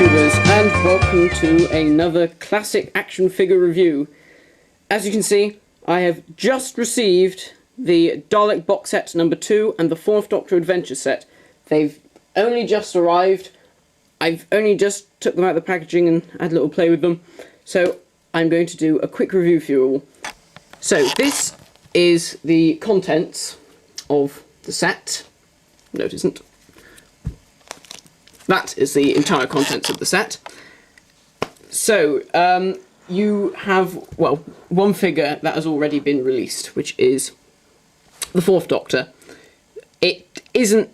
YouTubers, and welcome to another classic action figure review. As you can see, I have just received the Dalek box set number 2 and the 4th Doctor Adventure set. They've only just arrived. I've only just took them out of the packaging and had a little play with them. So I'm going to do a quick review for you all. So this is the contents of the set. No, it isn't. That is the entire contents of the set. So, you have, well, one figure that has already been released, which is the 4th Doctor. It isn't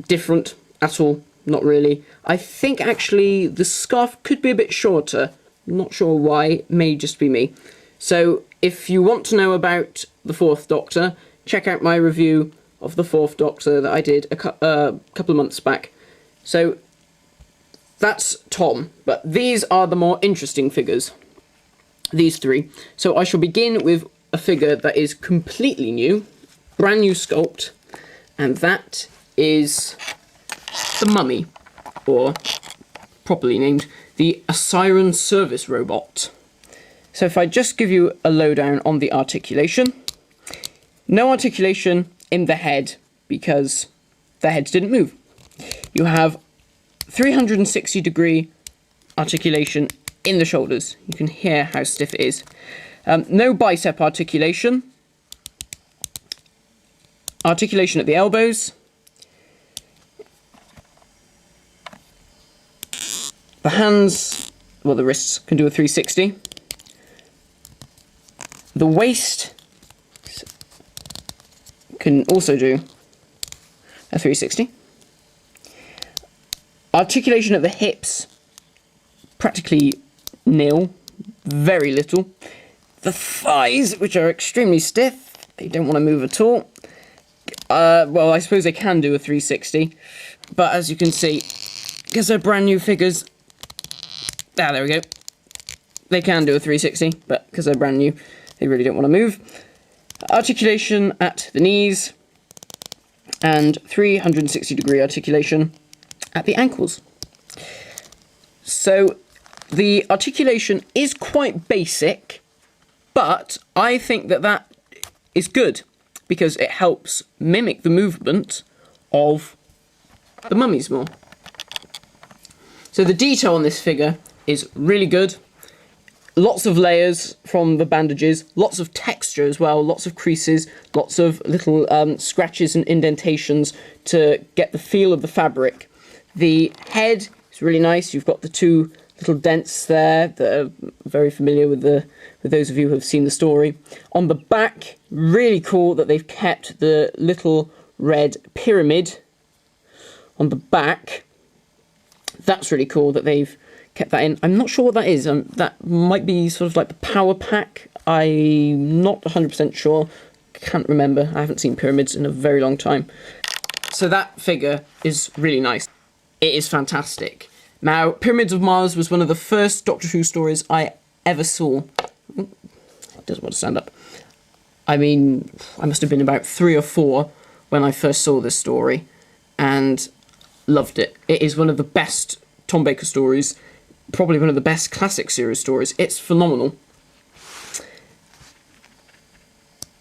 different at all, not really. I think, actually, the scarf could be a bit shorter. I'm not sure why, it may just be me. So, if you want to know about the 4th Doctor, check out my review of the 4th Doctor that I did a couple of months back. So, that's Tom, but these are the more interesting figures. These three. So I shall begin with a figure that is completely new, brand new sculpt, and that is the Mummy, or properly named the Asen service robot. So if I just give you a lowdown on the articulation. No articulation in the head, because the heads didn't move. You have 360-degree articulation in the shoulders. You can hear how stiff it is. No bicep articulation. Articulation at the elbows. The hands, well, the wrists can do a 360. The waist can also do a 360. Articulation at the hips, practically nil, very little. The thighs, which are extremely stiff, they don't want to move at all. Well, I suppose they can do a 360, but as you can see, because they're brand new figures, there we go. They can do a 360, but because they're brand new, they really don't want to move. Articulation at the knees, and 360-degree articulation at the ankles. So the articulation is quite basic, but I think that that is good because it helps mimic the movement of the mummies more. So the detail on this figure is really good. Lots of layers from the bandages, lots of texture as well, lots of creases, lots of little scratches and indentations to get the feel of the fabric. The head is really nice. You've got the two little dents there that are very familiar with those of you who have seen the story. On the back, really cool that they've kept the little red pyramid on the back. That's really cool that they've kept that in. I'm not sure what that is. That might be sort of like the power pack. I'm not 100% sure. Can't remember. I haven't seen pyramids in a very long time. So that figure is really nice. It is fantastic. Now, Pyramids of Mars was one of the first Doctor Who stories I ever saw. It doesn't want to stand up. I mean, I must have been about 3 or 4 when I first saw this story, and loved it. It is one of the best Tom Baker stories, probably one of the best classic series stories. It's phenomenal.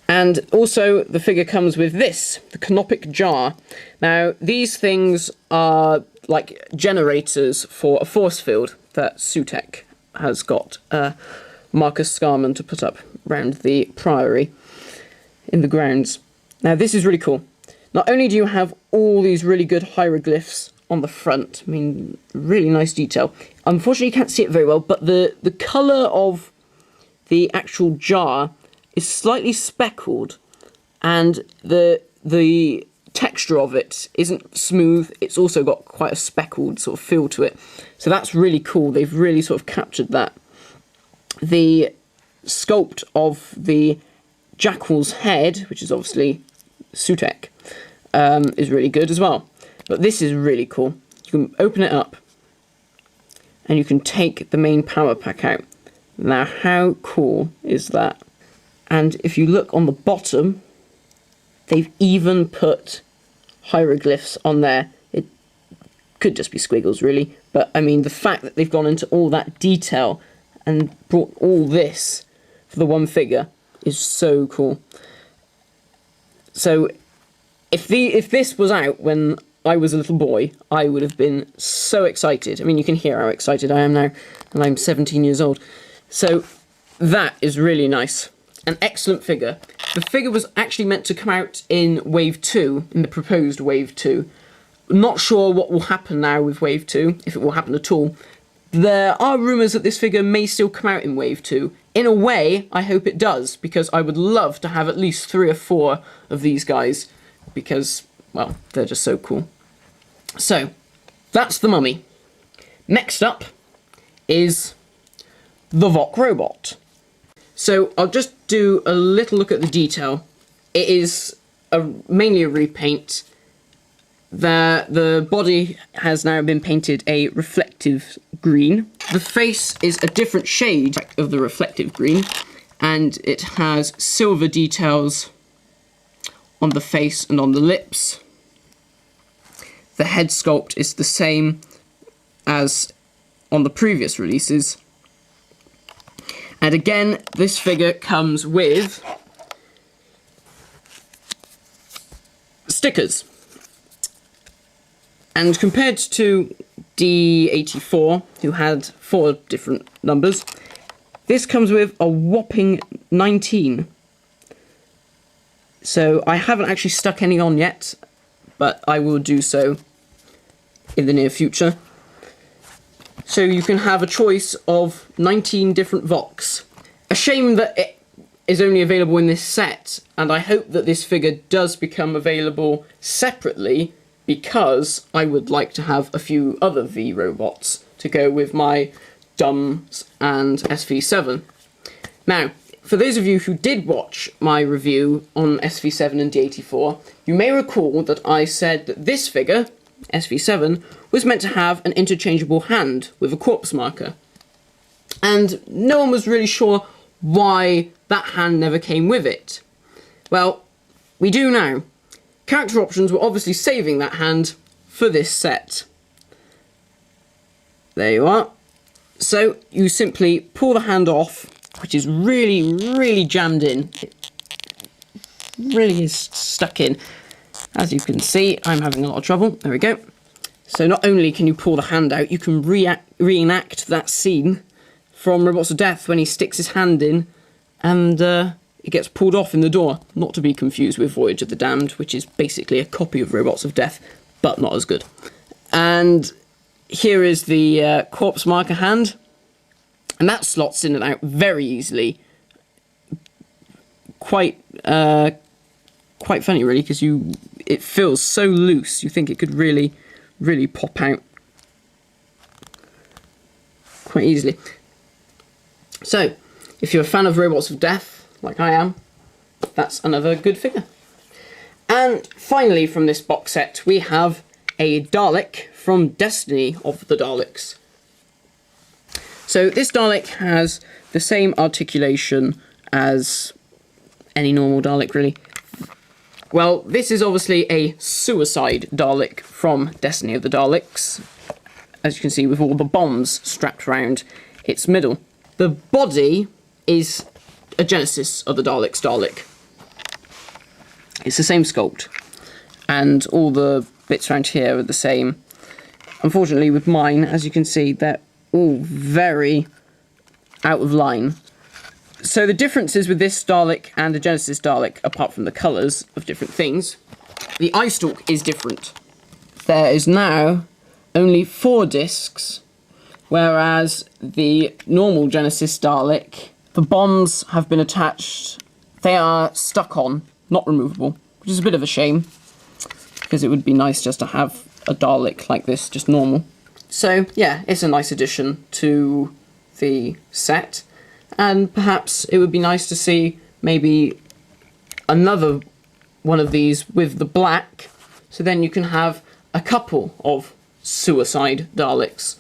And also, the figure comes with this, the Canopic jar. Now, these things are like generators for a force field that Sutek has got Marcus Scarman to put up around the priory in the grounds. Now, this is really cool. Not only do you have all these really good hieroglyphs on the front, I mean, really nice detail. Unfortunately, you can't see it very well, but the colour of the actual jar is slightly speckled, and the texture of it isn't smooth. It's also got quite a speckled sort of feel to it. So that's really cool. They've really sort of captured that. The sculpt of the jackal's head, which is obviously Sutek, is really good as well. But this is really cool. You can open it up and you can take the main power pack out. Now, how cool is that? And if you look on the bottom, they've even put hieroglyphs on there. could just be squiggles really, but I mean the fact that they've gone into all that detail and brought all this for the one figure is so cool. So if this was out when I was a little boy, I would have been so excited. I mean, you can hear how excited I am now, and I'm 17 years old. So that is really nice. An excellent figure. The figure was actually meant to come out in Wave 2, in the proposed Wave 2. Not sure what will happen now with Wave 2, if it will happen at all. There are rumours that this figure may still come out in Wave 2. In a way, I hope it does, because I would love to have at least 3 or 4 of these guys, because, well, they're just so cool. So, that's the Mummy. Next up is the Vok Robot. So, I'll just do a little look at the detail. It is mainly a repaint. The body has now been painted a reflective green. The face is a different shade of the reflective green, and it has silver details on the face and on the lips. The head sculpt is the same as on the previous releases. And again, this figure comes with stickers. And compared to D84, who had 4 different numbers, this comes with a whopping 19. So I haven't actually stuck any on yet, but I will do so in the near future. So you can have a choice of 19 different Voks. A shame that it is only available in this set, and I hope that this figure does become available separately, because I would like to have a few other V robots to go with my Dums and SV7. Now, for those of you who did watch my review on SV7 and D84, you may recall that I said that this figure, SV7, was meant to have an interchangeable hand with a corpse marker. And no one was really sure why that hand never came with it. Well, we do now. Character Options were obviously saving that hand for this set. There you are. So you simply pull the hand off, which is really, really jammed in. It really is stuck in. As you can see, I'm having a lot of trouble. There we go. So not only can you pull the hand out, you can reenact that scene from Robots of Death when he sticks his hand in and it gets pulled off in the door. Not to be confused with Voyage of the Damned, which is basically a copy of Robots of Death, but not as good. And here is the corpse marker hand, and that slots in and out very easily. Quite funny, really, because it feels so loose. You think it could really, really pop out quite easily. So, if you're a fan of Robots of Death, like I am, that's another good figure. And finally, from this box set, we have a Dalek from Destiny of the Daleks. So this Dalek has the same articulation as any normal Dalek, really. Well, this is obviously a suicide Dalek from Destiny of the Daleks, as you can see, with all the bombs strapped around its middle. The body is a Genesis of the Daleks Dalek. It's the same sculpt, and all the bits around here are the same. Unfortunately, with mine, as you can see, they're all very out of line. So the differences with this Dalek and the Genesis Dalek, apart from the colours of different things, the eye stalk is different. There is now only 4 discs, whereas the normal Genesis Dalek, the bombs have been attached. They are stuck on, not removable, which is a bit of a shame, because it would be nice just to have a Dalek like this, just normal. So yeah, it's a nice addition to the set, and perhaps it would be nice to see maybe another one of these with the black, so then you can have a couple of suicide Daleks.